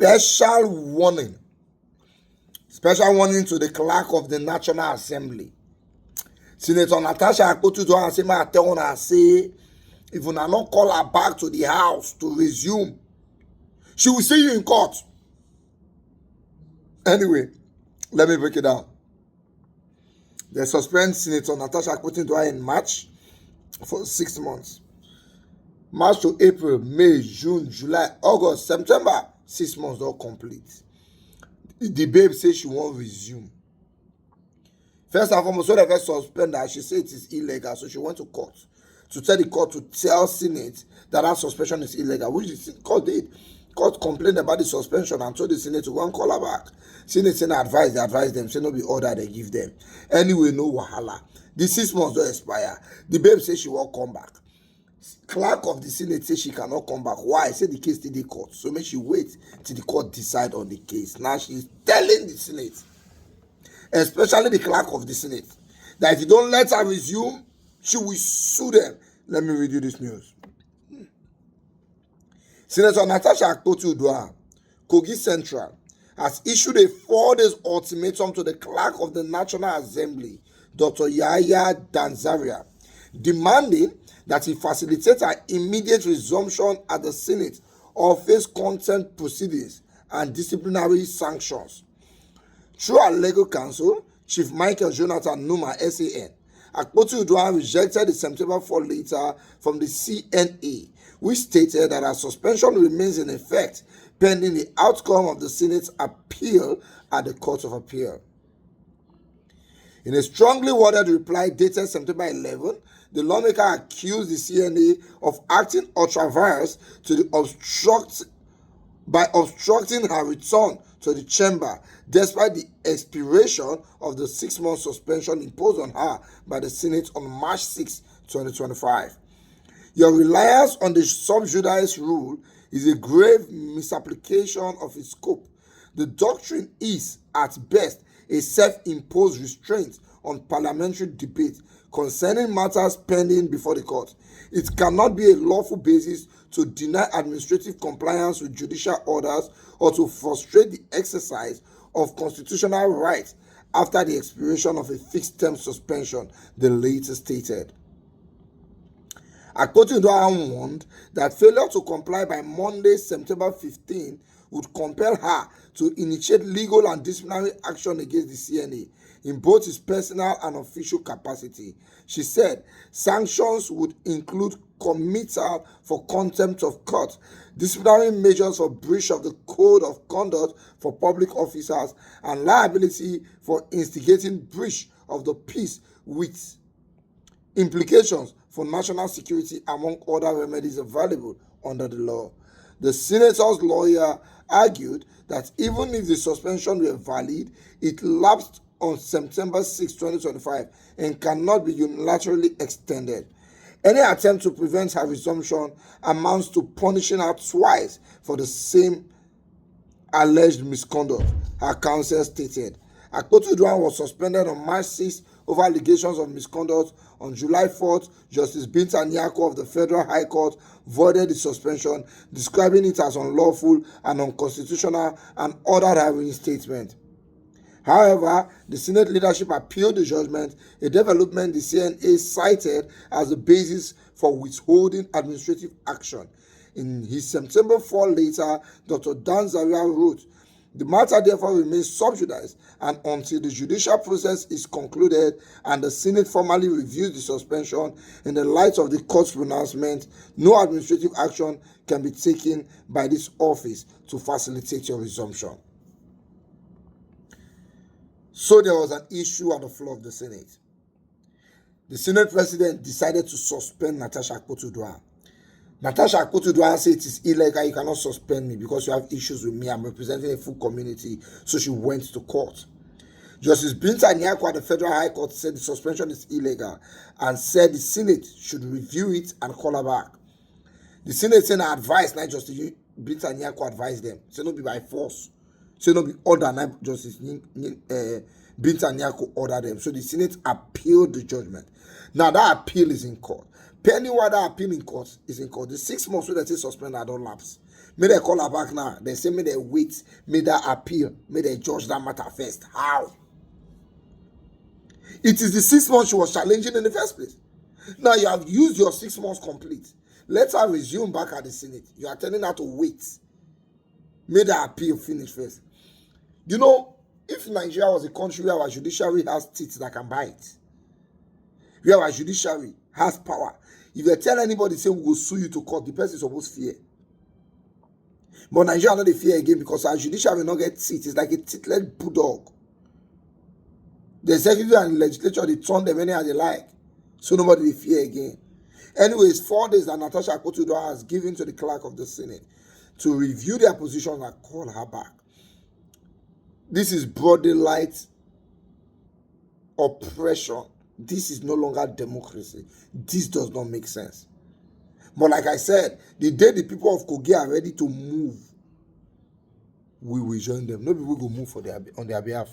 special warning. Special warning to the clerk of the National Assembly. Senator Natasha Akpoti-Uduaghan say, "I tell una say, if una not call her back to the house to resume, she will see you in court." Anyway, let me break it down. They suspend Senator Natasha Akpoti-Uduaghan in March for 6 months. March to April, May, June, July, August, September, 6 months don't complete. The babe says she won't resume. First and foremost, when they first suspend her, she said it is illegal, so she went to court to tell the court to tell Senate that suspension is illegal, which the court did. Court complained about the suspension and told the Senate to go and call her back. Senate saying they advise them, say no be order they give them. Anyway, no wahala. The 6 months don't expire. The babe says she won't come back. Clerk of the Senate says she cannot come back. Why? I say the case to the court. So make she wait till the court decide on the case. Now she's telling the Senate, especially the clerk of the Senate, that if you don't let her resume, she will sue them. Let me read you this news. Senator Natasha Akpoti-Uduaghan, Kogi Central, has issued a 4-day ultimatum to the clerk of the National Assembly, Dr. Yahya Danzaria, demanding that he facilitates her immediate resumption at the Senate or face contempt proceedings and disciplinary sanctions. Through her legal counsel, Chief Michael Jonathan Numa, SAN, Akpoti-Uduaghan rejected the September 4 letter from the CNA, which stated that her suspension remains in effect pending the outcome of the Senate's appeal at the Court of Appeal. In a strongly worded reply dated September 11, the lawmaker accused the CNA of acting ultra-vires by obstructing her return to the chamber despite the expiration of the 6-month suspension imposed on her by the Senate on March 6, 2025. Your reliance on the sub judice rule is a grave misapplication of its scope. The doctrine is, at best, a self-imposed restraint on parliamentary debate concerning matters pending before the court. It cannot be a lawful basis to deny administrative compliance with judicial orders or to frustrate the exercise of constitutional rights after the expiration of a fixed-term suspension, the later stated. Akpoti-Uduaghan warned that failure to comply by Monday, September 15, would compel her to initiate legal and disciplinary action against the CNA in both his personal and official capacity. She said sanctions would include committal for contempt of court, disciplinary measures for breach of the Code of Conduct for public officers, and liability for instigating breach of the peace with implications for national security, among other remedies available under the law. The senator's lawyer argued that even if the suspension were valid, it lapsed on September 6, 2025 and cannot be unilaterally extended. Any attempt to prevent her resumption amounts to punishing her twice for the same alleged misconduct, her counsel stated. Akpoti-Uduaghan was suspended on March 6 over allegations of misconduct. On July 4th, Justice Binta Nyako of the Federal High Court voided the suspension, describing it as unlawful and unconstitutional, and ordered her reinstatement. However, the Senate leadership appealed the judgment, a development the CNA cited as the basis for withholding administrative action. In his September 4 letter, Dr. Danzaria wrote, "The matter therefore remains sub judice, and until the judicial process is concluded and the Senate formally reviews the suspension in the light of the court's pronouncement, no administrative action can be taken by this office to facilitate your resumption." So there was an issue on the floor of the Senate. The Senate president decided to suspend Natasha Akpoti-Uduaghan. Natasha Akpoti-Uduaghan said it is illegal, you cannot suspend me because you have issues with me, I'm representing a full community, so she went to court. Justice Binta Nyako at the Federal High Court said the suspension is illegal and said the Senate should review it and call her back. The Senate said advice, not Justice Binta Nyako advised them. Say no be by force. Say no be order, not Justice Binta Nyako ordered them. So the Senate appealed the judgment. Now that appeal is in court. Pending while that appeal in court is in court, the 6 months where they say suspend, I don't lapse. May they call her back now. They say may they wait, may they appeal, may they judge that matter first. How? It is the 6 months she was challenging in the first place. Now you have used your 6 months complete. Let her resume back at the Senate. You are telling her to wait. May the appeal finish first. You know, if Nigeria was a country where our judiciary has teeth that can bite, where our judiciary has power, if you tell anybody say we will sue you to court, the person is supposed to fear. But Nigeria not the fear again because our judiciary will not get teeth. It's like a teethless bulldog. The executive and the legislature, they turn them anyhow they like. So nobody will fear again. Anyways, 4 days that Natasha Akpoti-Uduaghan has given to the clerk of the Senate to review their position and call her back. This is broad daylight oppression. This is no longer democracy. This does not make sense. But like I said, the day the people of Kogi are ready to move, we will join them. No people will move on their behalf.